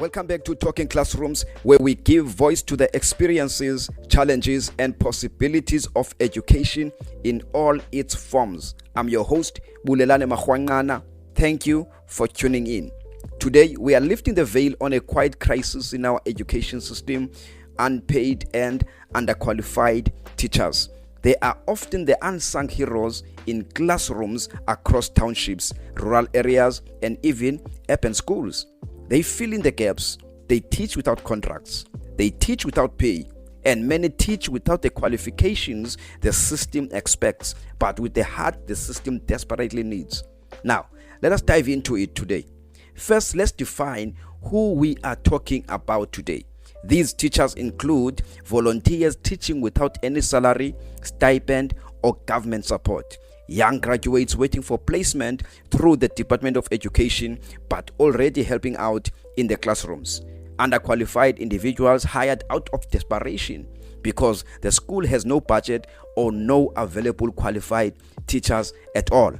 Welcome back to Talking Classrooms, where we give voice to the experiences, challenges, and possibilities of education in all its forms. I'm your host, Bulelani Marwanqana. Thank you for tuning in. Today, we are lifting the veil on a quiet crisis in our education system: unpaid and underqualified teachers. They are often the unsung heroes in classrooms across townships, rural areas, and even urban schools. They fill in the gaps. They teach without contracts. They teach without pay. And many teach without the qualifications the system expects, but with the heart the system desperately needs. Now, let us dive into it today. First, let's define who we are talking about today. These teachers include volunteers teaching without any salary, stipend, or government support. Young graduates waiting for placement through the Department of Education, but already helping out in the classrooms. Underqualified individuals hired out of desperation because the school has no budget or no available qualified teachers at all.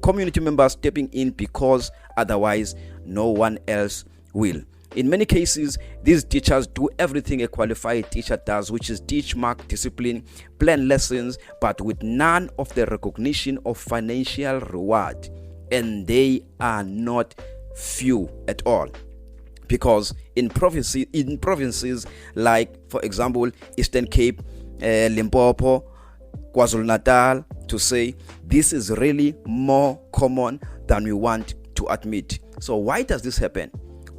Community members stepping in because otherwise no one else will. In many cases, these teachers do everything a qualified teacher does, which is teach, mark, discipline, plan lessons, but with none of the recognition of financial reward. And they are not few at all. Because in provinces like, for example, Eastern Cape, Limpopo, KwaZulu-Natal, to say, this is really more common than we want to admit. So why does this happen?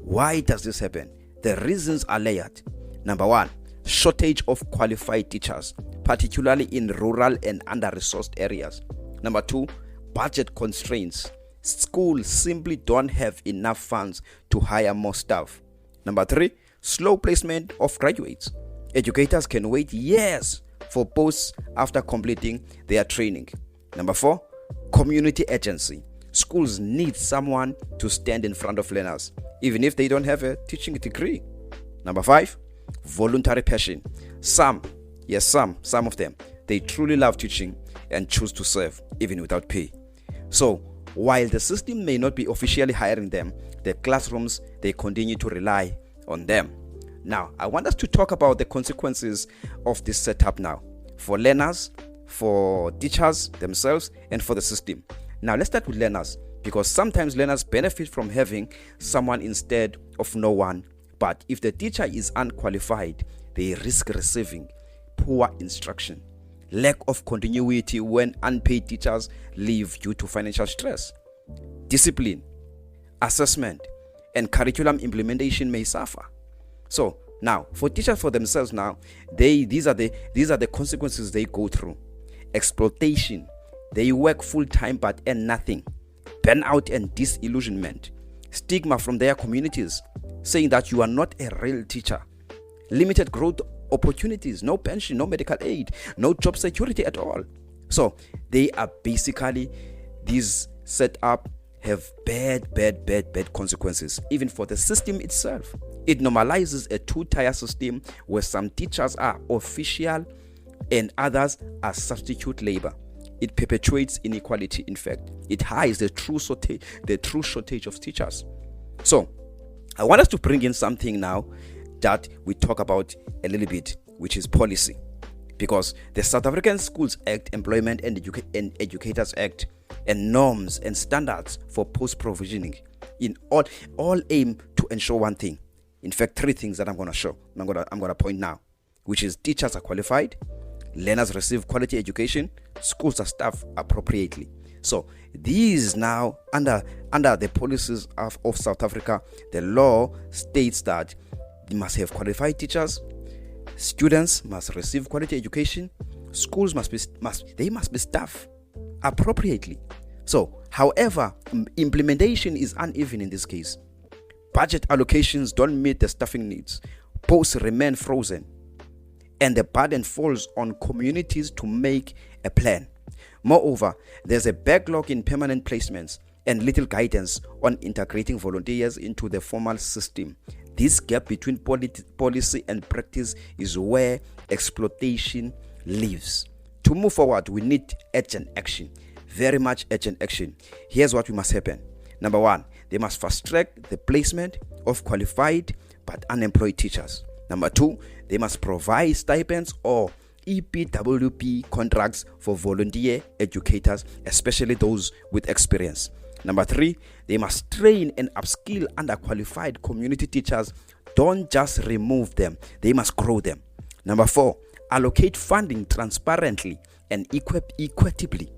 Why does this happen? The reasons are layered. Number one, shortage of qualified teachers, particularly in rural and under-resourced areas. Number two, budget constraints. Schools simply don't have enough funds to hire more staff. Number three, slow placement of graduates. Educators can wait years for posts after completing their training. Number four, community agency. Schools need someone to stand in front of learners, even if they don't have a teaching degree. Number five, voluntary passion. Some of them, they truly love teaching and choose to serve even without pay. So, while the system may not be officially hiring them, the classrooms, they continue to rely on them. Now, I want us to talk about the consequences of this setup now, for learners, for teachers themselves, and for the system. Now, let's start with learners, because sometimes learners benefit from having someone instead of no one. But if the teacher is unqualified, they risk receiving poor instruction, lack of continuity when unpaid teachers leave due to financial stress. Discipline, assessment, and curriculum implementation may suffer. So now, for teachers for themselves now, these are the consequences they go through. Exploitation. They work full-time but earn nothing. Burnout and disillusionment. Stigma from their communities, saying that you are not a real teacher. Limited growth opportunities, no pension, no medical aid, no job security at all. So they are basically, these setup have bad consequences, even for the system itself. It normalizes a two-tier system where some teachers are official and others are substitute labor. It perpetuates inequality. In fact, it hides the true shortage of teachers. So, I want us to bring in something now that we talk about a little bit, which is policy. Because the South African Schools Act, Employment and Educators Act, and norms and standards for post-provisioning in all aim to ensure one thing. In fact, three things that I'm going to show. I'm going to point now, which is teachers are qualified, learners receive quality education, schools are staffed appropriately. So these now, under the policies of South Africa, the law states that they must have qualified teachers, students must receive quality education, schools must be staffed appropriately. So, however, implementation is uneven in this case. Budget allocations don't meet the staffing needs. Posts remain frozen. And the burden falls on communities to make a plan. Moreover, there's a backlog in permanent placements and little guidance on integrating volunteers into the formal system. This gap between policy and practice is where exploitation lives. To move forward, we need urgent action, very much urgent action. Here's what must happen. Number one, they must fast track the placement of qualified but unemployed teachers. Number 2, they must provide stipends or EPWP contracts for volunteer educators, especially those with experience. Number 3, they must train and upskill underqualified community teachers. Don't just remove them, they must grow them. Number 4, allocate funding transparently and equitably.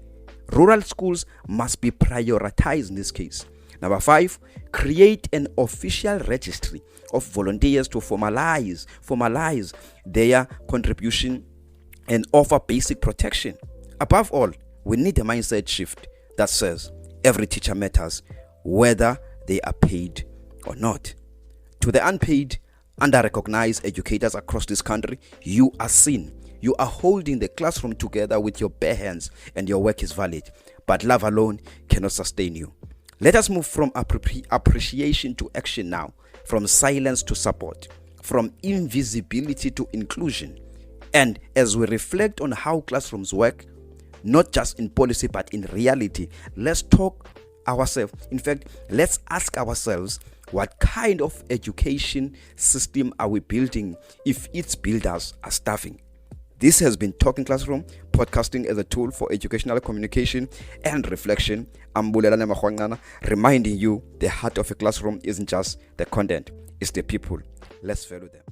Rural schools must be prioritized in this case. Number 5, create an official registry of volunteers to formalize their contribution and offer basic protection. Above all, we need a mindset shift that says every teacher matters, whether they are paid or not. To the unpaid, under-recognized educators across this country, you are seen. You are holding the classroom together with your bare hands, and your work is valid. But love alone cannot sustain you. Let us move from appreciation to action now, from silence to support, from invisibility to inclusion. And as we reflect on how classrooms work, not just in policy but in reality, let's ask ourselves, what kind of education system are we building if its builders are starving? This has been Talking Classroom, podcasting as a tool for educational communication and reflection. I'm Bulelani Marwanqana, reminding you the heart of a classroom isn't just the content, it's the people. Let's value them.